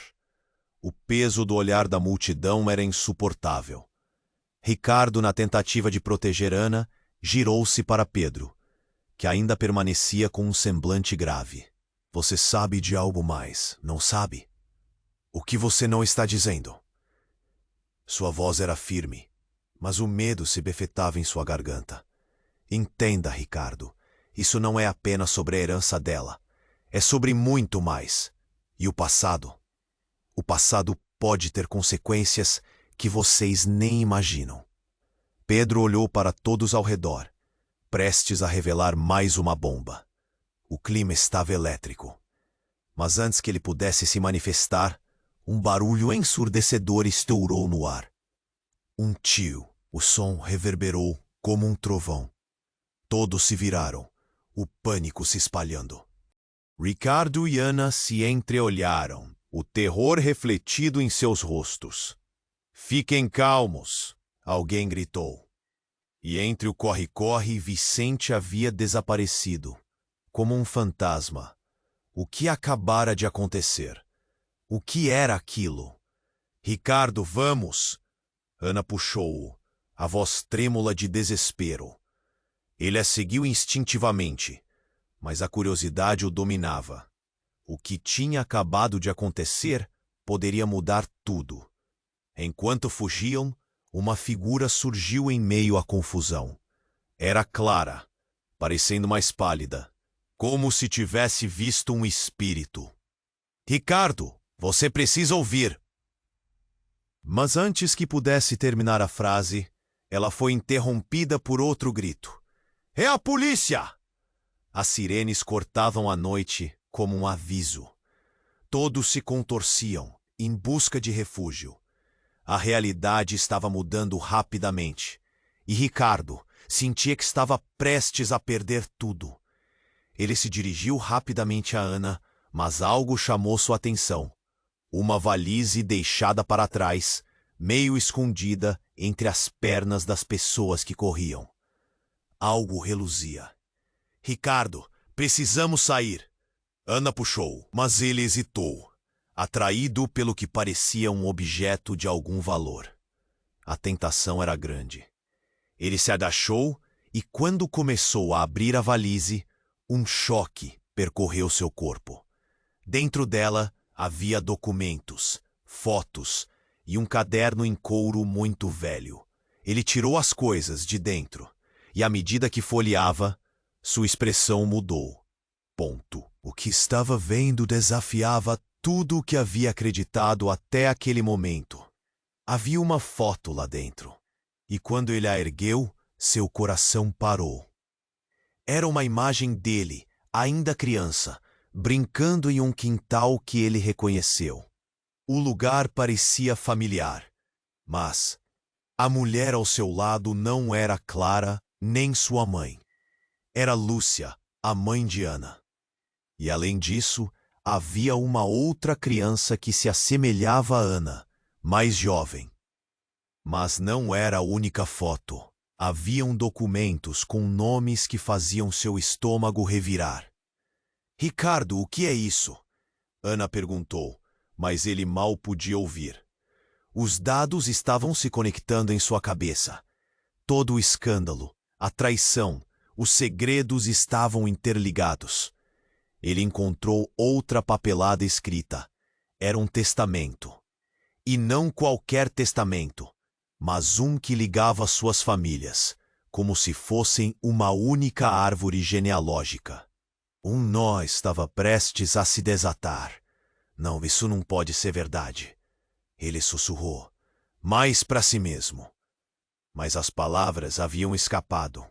O peso do olhar da multidão era insuportável. Ricardo, na tentativa de proteger Ana, girou-se para Pedro, que ainda permanecia com um semblante grave. Você sabe de algo mais, não sabe? O que você não está dizendo? Sua voz era firme, mas o medo se befetava em sua garganta. Entenda, Ricardo, isso não é apenas sobre a herança dela. É sobre muito mais. E o passado? O passado pode ter consequências que vocês nem imaginam. Pedro olhou para todos ao redor, prestes a revelar mais uma bomba. O clima estava elétrico. Mas antes que ele pudesse se manifestar, um barulho ensurdecedor estourou no ar. Um tio. O som reverberou como um trovão. Todos se viraram, o pânico se espalhando. Ricardo e Ana se entreolharam, o terror refletido em seus rostos. Fiquem calmos, alguém gritou. E entre o corre-corre, Vicente havia desaparecido, como um fantasma. O que acabara de acontecer? O que era aquilo? Ricardo, vamos! Ana puxou-o, a voz trêmula de desespero. Ele a seguiu instintivamente, mas a curiosidade o dominava. O que tinha acabado de acontecer poderia mudar tudo. Enquanto fugiam, uma figura surgiu em meio à confusão. Era Clara, parecendo mais pálida, como se tivesse visto um espírito. Ricardo, você precisa ouvir. Mas antes que pudesse terminar a frase, ela foi interrompida por outro grito. É a polícia! As sirenes cortavam a noite como um aviso. Todos se contorciam, em busca de refúgio. A realidade estava mudando rapidamente, e Ricardo sentia que estava prestes a perder tudo. Ele se dirigiu rapidamente a Ana, mas algo chamou sua atenção. Uma valise deixada para trás, meio escondida entre as pernas das pessoas que corriam. Algo reluzia. Ricardo, precisamos sair. Ana puxou, mas ele hesitou, atraído pelo que parecia um objeto de algum valor. A tentação era grande. Ele se agachou e, quando começou a abrir a valise, um choque percorreu seu corpo. Dentro dela havia documentos, fotos e um caderno em couro muito velho. Ele tirou as coisas de dentro e, à medida que folheava, sua expressão mudou. O que estava vendo desafiava tudo o que havia acreditado até aquele momento. Havia uma foto lá dentro, e quando ele a ergueu, seu coração parou. Era uma imagem dele, ainda criança, brincando em um quintal que ele reconheceu. O lugar parecia familiar, mas a mulher ao seu lado não era Clara nem sua mãe. Era Lúcia, a mãe de Ana. E além disso, havia uma outra criança que se assemelhava a Ana, mais jovem. Mas não era a única foto. Haviam documentos com nomes que faziam seu estômago revirar. Ricardo, o que é isso? Ana perguntou, mas ele mal podia ouvir. Os dados estavam se conectando em sua cabeça. Todo o escândalo, a traição, os segredos estavam interligados. Ele encontrou outra papelada escrita. Era um testamento. E não qualquer testamento, mas um que ligava suas famílias, como se fossem uma única árvore genealógica. Um nó estava prestes a se desatar. Não, isso não pode ser verdade. Ele sussurrou, mais para si mesmo. Mas as palavras haviam escapado.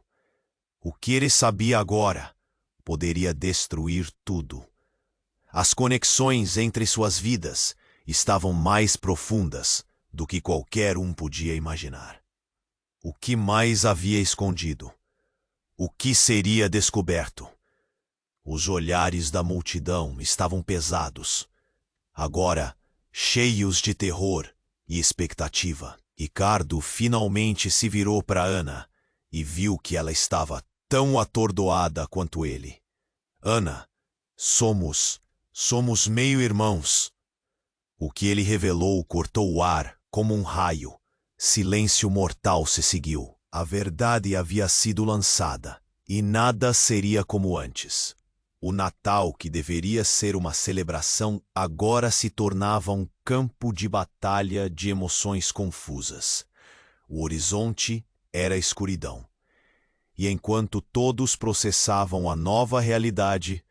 O que ele sabia agora poderia destruir tudo. As conexões entre suas vidas estavam mais profundas do que qualquer um podia imaginar. O que mais havia escondido? O que seria descoberto? Os olhares da multidão estavam pesados, agora cheios de terror e expectativa. Ricardo finalmente se virou para Ana e viu que ela estava tão atordoada quanto ele. Ana, somos meio-irmãos. O que ele revelou cortou o ar como um raio. Silêncio mortal se seguiu. A verdade havia sido lançada e nada seria como antes. O Natal, que deveria ser uma celebração, agora se tornava um campo de batalha de emoções confusas. O horizonte era escuridão. E enquanto todos processavam a nova realidade,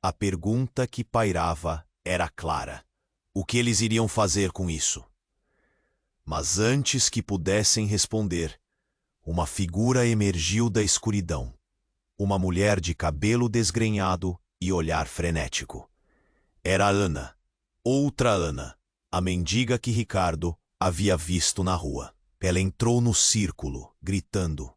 a pergunta que pairava era clara. O que eles iriam fazer com isso? Mas antes que pudessem responder, uma figura emergiu da escuridão. Uma mulher de cabelo desgrenhado e olhar frenético. Era a Ana, outra Ana, a mendiga que Ricardo havia visto na rua. Ela entrou no círculo, gritando: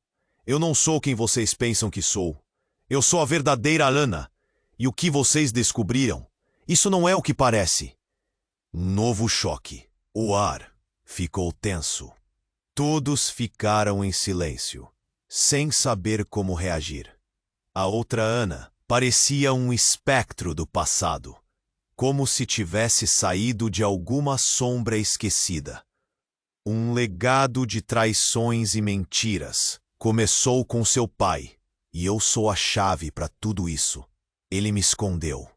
"Eu não sou quem vocês pensam que sou. Eu sou a verdadeira Ana. E o que vocês descobriram? Isso não é o que parece." Um novo choque. O ar ficou tenso. Todos ficaram em silêncio, sem saber como reagir. A outra Ana parecia um espectro do passado, como se tivesse saído de alguma sombra esquecida. Um legado de traições e mentiras. Começou com seu pai, e eu sou a chave para tudo isso. Ele me escondeu.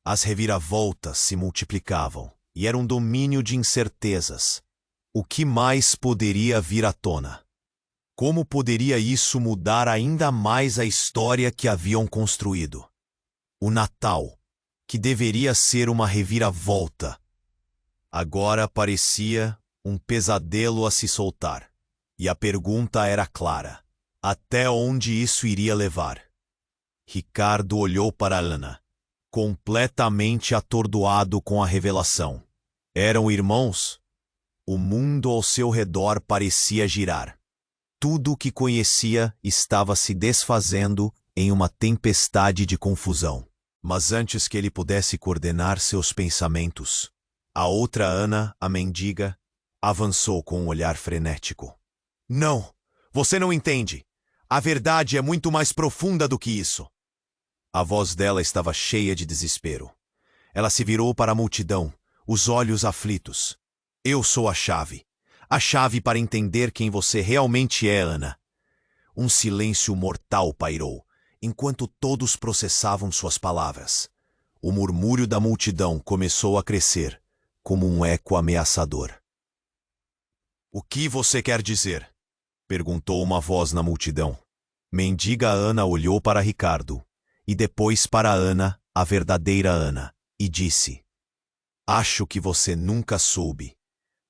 As reviravoltas se multiplicavam, e era um domínio de incertezas. O que mais poderia vir à tona? Como poderia isso mudar ainda mais a história que haviam construído? O Natal, que deveria ser uma reviravolta, agora parecia um pesadelo a se soltar. E a pergunta era clara: até onde isso iria levar? Ricardo olhou para Ana, completamente atordoado com a revelação. Eram irmãos? O mundo ao seu redor parecia girar. Tudo o que conhecia estava se desfazendo em uma tempestade de confusão. Mas antes que ele pudesse coordenar seus pensamentos, a outra Ana, a mendiga, avançou com um olhar frenético. Não! Você não entende! A verdade é muito mais profunda do que isso! A voz dela estava cheia de desespero. Ela se virou para a multidão, os olhos aflitos. Eu sou a chave. A chave para entender quem você realmente é, Ana. Um silêncio mortal pairou, enquanto todos processavam suas palavras. O murmúrio da multidão começou a crescer, como um eco ameaçador. O que você quer dizer? Perguntou uma voz na multidão. Mendiga Ana olhou para Ricardo, e depois para Ana, a verdadeira Ana, e disse: Acho que você nunca soube.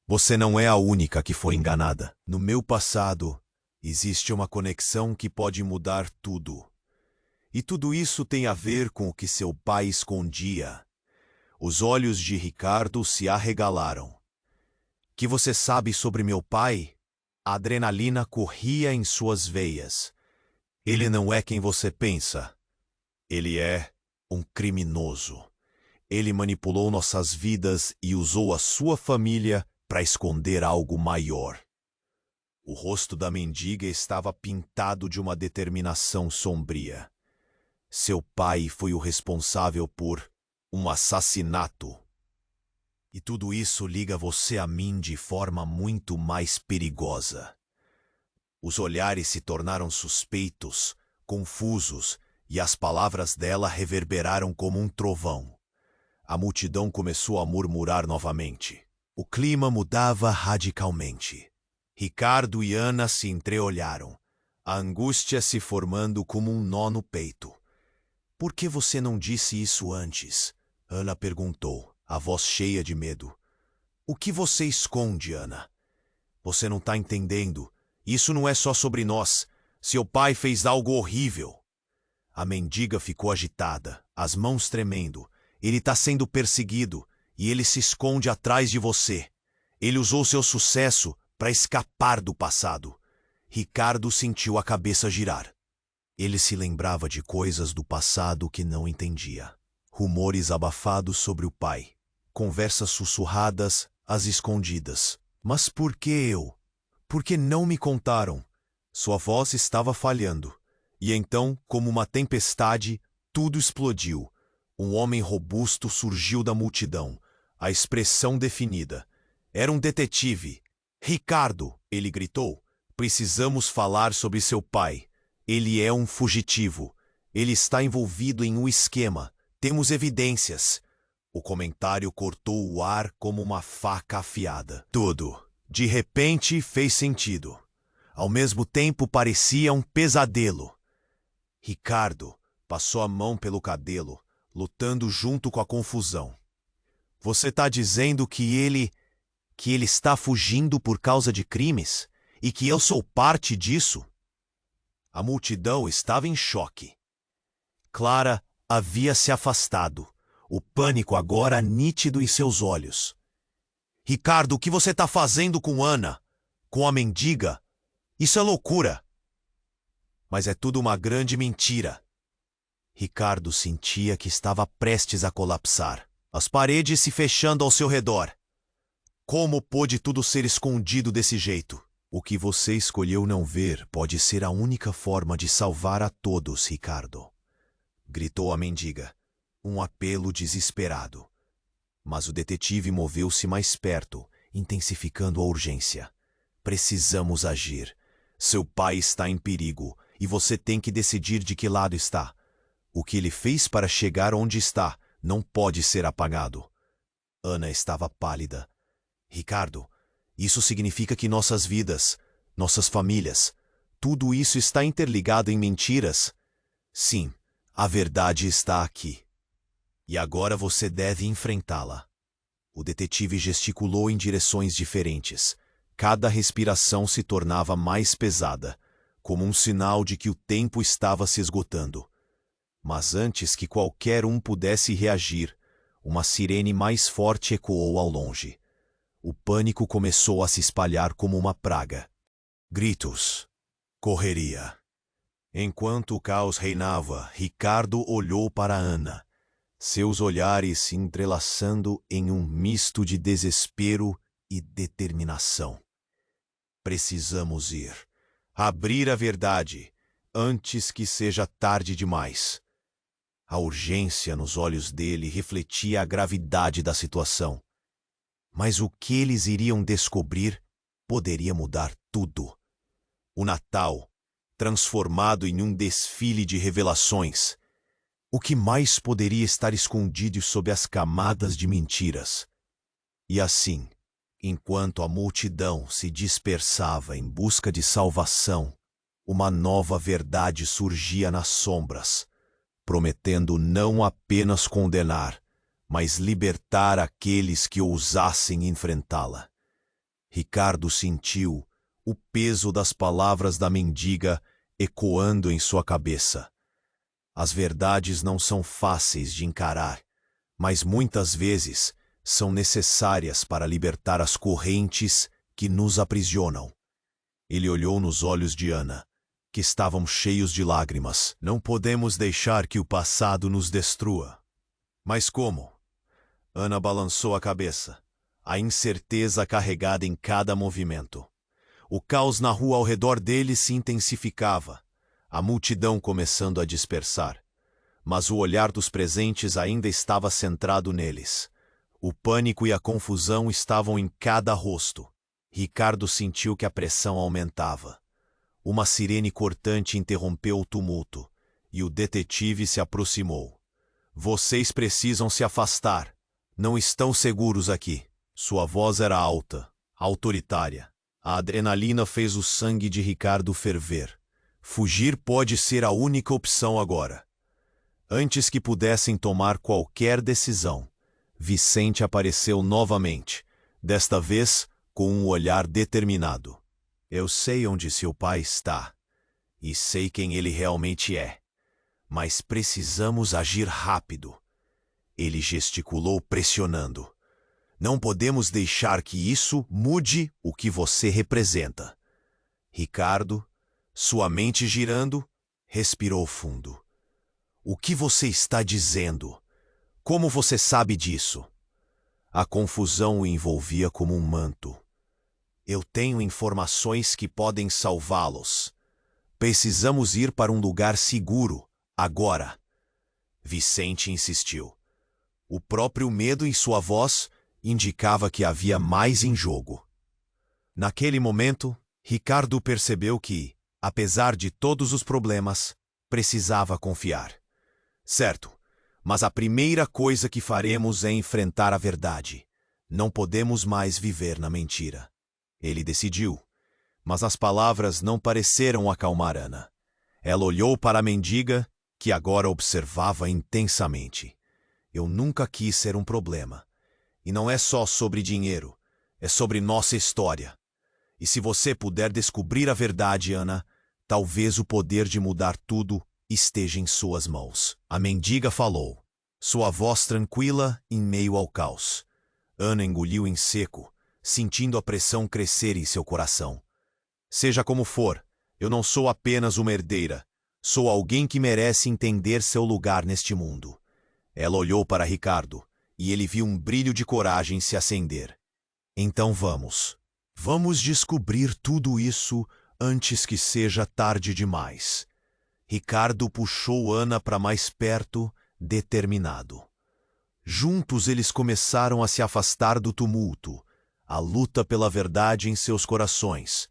Você não é a única que foi enganada. No meu passado, existe uma conexão que pode mudar tudo. E tudo isso tem a ver com o que seu pai escondia. Os olhos de Ricardo se arregalaram. Que você sabe sobre meu pai? A adrenalina corria em suas veias. Ele não é quem você pensa. Ele é um criminoso. Ele manipulou nossas vidas e usou a sua família para esconder algo maior. O rosto da mendiga estava pintado de uma determinação sombria. Seu pai foi o responsável por um assassinato. E tudo isso liga você a mim de forma muito mais perigosa. Os olhares se tornaram suspeitos, confusos, e as palavras dela reverberaram como um trovão. A multidão começou a murmurar novamente. O clima mudava radicalmente. Ricardo e Ana se entreolharam, a angústia se formando como um nó no peito. Por que você não disse isso antes? Ana perguntou, a voz cheia de medo. O que você esconde, Ana? Você não está entendendo. Isso não é só sobre nós. Seu pai fez algo horrível. A mendiga ficou agitada, as mãos tremendo. Ele está sendo perseguido e ele se esconde atrás de você. Ele usou seu sucesso para escapar do passado. Ricardo sentiu a cabeça girar. Ele se lembrava de coisas do passado que não entendia. Rumores abafados sobre o pai. Conversas sussurradas, às escondidas. Mas por que eu? Por que não me contaram? Sua voz estava falhando. E então, como uma tempestade, tudo explodiu. Um homem robusto surgiu da multidão, a expressão definida. Era um detetive. Ricardo, ele gritou. Precisamos falar sobre seu pai. Ele é um fugitivo. Ele está envolvido em um esquema. Temos evidências. O comentário cortou o ar como uma faca afiada. Tudo, de repente, fez sentido. Ao mesmo tempo, parecia um pesadelo. Ricardo passou a mão pelo cabelo, lutando junto com a confusão. Você está dizendo que ele está fugindo por causa de crimes? E que eu sou parte disso? A multidão estava em choque. Clara havia se afastado, o pânico agora nítido em seus olhos. Ricardo, o que você está fazendo com Ana? Com a mendiga? Isso é loucura. Mas é tudo uma grande mentira. Ricardo sentia que estava prestes a colapsar, as paredes se fechando ao seu redor. Como pôde tudo ser escondido desse jeito? O que você escolheu não ver pode ser a única forma de salvar a todos, Ricardo. Gritou a mendiga, um apelo desesperado. Mas o detetive moveu-se mais perto, intensificando a urgência. Precisamos agir. Seu pai está em perigo e você tem que decidir de que lado está. O que ele fez para chegar onde está não pode ser apagado. Ana estava pálida. Ricardo, isso significa que nossas vidas, nossas famílias, tudo isso está interligado em mentiras? Sim, a verdade está aqui. E agora você deve enfrentá-la. O detetive gesticulou em direções diferentes. Cada respiração se tornava mais pesada, como um sinal de que o tempo estava se esgotando. Mas antes que qualquer um pudesse reagir, uma sirene mais forte ecoou ao longe. o pânico começou a se espalhar como uma praga. Gritos. Correria. Enquanto o caos reinava, Ricardo olhou para Ana, seus olhares se entrelaçando em um misto de desespero e determinação. Precisamos ir. Abrir a verdade, antes que seja tarde demais. A urgência nos olhos dele refletia a gravidade da situação. Mas o que eles iriam descobrir poderia mudar tudo. O Natal, transformado em um desfile de revelações. O que mais poderia estar escondido sob as camadas de mentiras? E assim, enquanto a multidão se dispersava em busca de salvação, uma nova verdade surgia nas sombras, prometendo não apenas condenar, mas libertar aqueles que ousassem enfrentá-la. Ricardo sentiu o peso das palavras da mendiga ecoando em sua cabeça. As verdades não são fáceis de encarar, mas muitas vezes são necessárias para libertar as correntes que nos aprisionam. Ele olhou nos olhos de Ana, que estavam cheios de lágrimas. Não podemos deixar que o passado nos destrua. Mas como? Ana balançou a cabeça, a incerteza carregada em cada movimento. O caos na rua ao redor dele se intensificava, a multidão começando a dispersar. Mas o olhar dos presentes ainda estava centrado neles. O pânico e a confusão estavam em cada rosto. Ricardo sentiu que a pressão aumentava. Uma sirene cortante interrompeu o tumulto, e o detetive se aproximou. Vocês precisam se afastar. Não estão seguros aqui. Sua voz era alta, autoritária. A adrenalina fez o sangue de Ricardo ferver. Fugir pode ser a única opção agora. Antes que pudessem tomar qualquer decisão, Vicente apareceu novamente, desta vez com um olhar determinado. Eu sei onde seu pai está, e sei quem ele realmente é, mas precisamos agir rápido. Ele gesticulou pressionando. Não podemos deixar que isso mude o que você representa. Ricardo, sua mente girando, respirou fundo. O que você está dizendo? Como você sabe disso? A confusão o envolvia como um manto. Eu tenho informações que podem salvá-los. Precisamos ir para um lugar seguro, agora. Vicente insistiu. O próprio medo em sua voz indicava que havia mais em jogo. Naquele momento, Ricardo percebeu que, apesar de todos os problemas, precisava confiar. Certo, mas a primeira coisa que faremos é enfrentar a verdade. Não podemos mais viver na mentira. Ele decidiu, mas as palavras não pareceram acalmar Ana. Ela olhou para a mendiga, que agora observava intensamente. Eu nunca quis ser um problema. E não é só sobre dinheiro, é sobre nossa história. E se você puder descobrir a verdade, Ana, talvez o poder de mudar tudo esteja em suas mãos. A mendiga falou, sua voz tranquila em meio ao caos. Ana engoliu em seco, sentindo a pressão crescer em seu coração. Seja como for, eu não sou apenas uma herdeira. Sou alguém que merece entender seu lugar neste mundo. Ela olhou para Ricardo, e ele viu um brilho de coragem se acender. Então vamos. Vamos descobrir tudo isso antes que seja tarde demais. Ricardo puxou Ana para mais perto, determinado. Juntos eles começaram a se afastar do tumulto, a luta pela verdade em seus corações.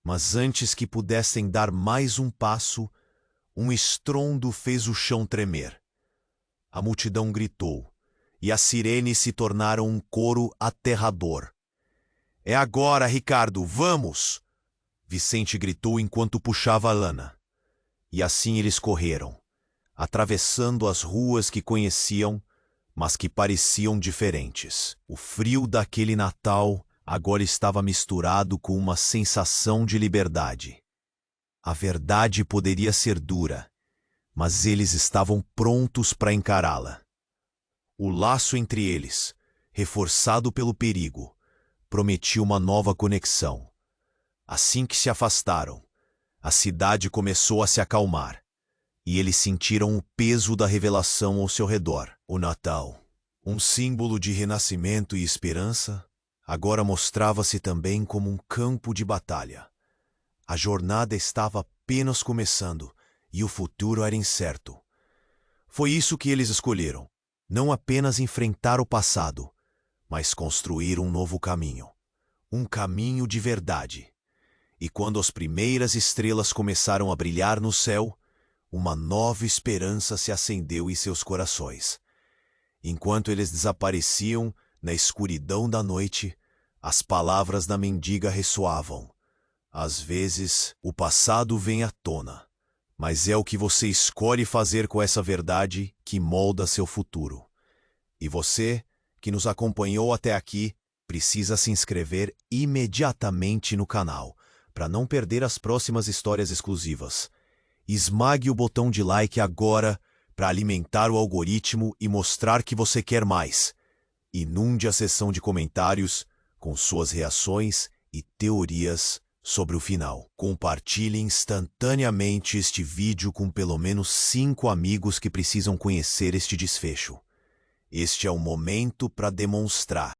Mas antes que pudessem dar mais um passo, um estrondo fez o chão tremer. A multidão gritou, e as sirenes se tornaram um coro aterrador. É agora, Ricardo, vamos! Vicente gritou enquanto puxava a Ana. E assim eles correram, atravessando as ruas que conheciam, mas que pareciam diferentes. O frio daquele Natal agora estava misturado com uma sensação de liberdade. A verdade poderia ser dura, mas eles estavam prontos para encará-la. O laço entre eles, reforçado pelo perigo, prometia uma nova conexão. Assim que se afastaram, a cidade começou a se acalmar, e eles sentiram o peso da revelação ao seu redor. O Natal, um símbolo de renascimento e esperança, agora mostrava-se também como um campo de batalha. A jornada estava apenas começando e o futuro era incerto. Foi isso que eles escolheram, não apenas enfrentar o passado, mas construir um novo caminho. Um caminho de verdade. E quando as primeiras estrelas começaram a brilhar no céu, uma nova esperança se acendeu em seus corações. Enquanto eles desapareciam na escuridão da noite, as palavras da mendiga ressoavam. Às vezes, o passado vem à tona, mas é o que você escolhe fazer com essa verdade que molda seu futuro. E você, que nos acompanhou até aqui, precisa se inscrever imediatamente no canal, para não perder as próximas histórias exclusivas. Esmague o botão de like agora para alimentar o algoritmo e mostrar que você quer mais. Inunde a seção de comentários com suas reações e teorias sobre o final. Compartilhe instantaneamente este vídeo com pelo menos 5 amigos que precisam conhecer este desfecho. Este é o momento para demonstrar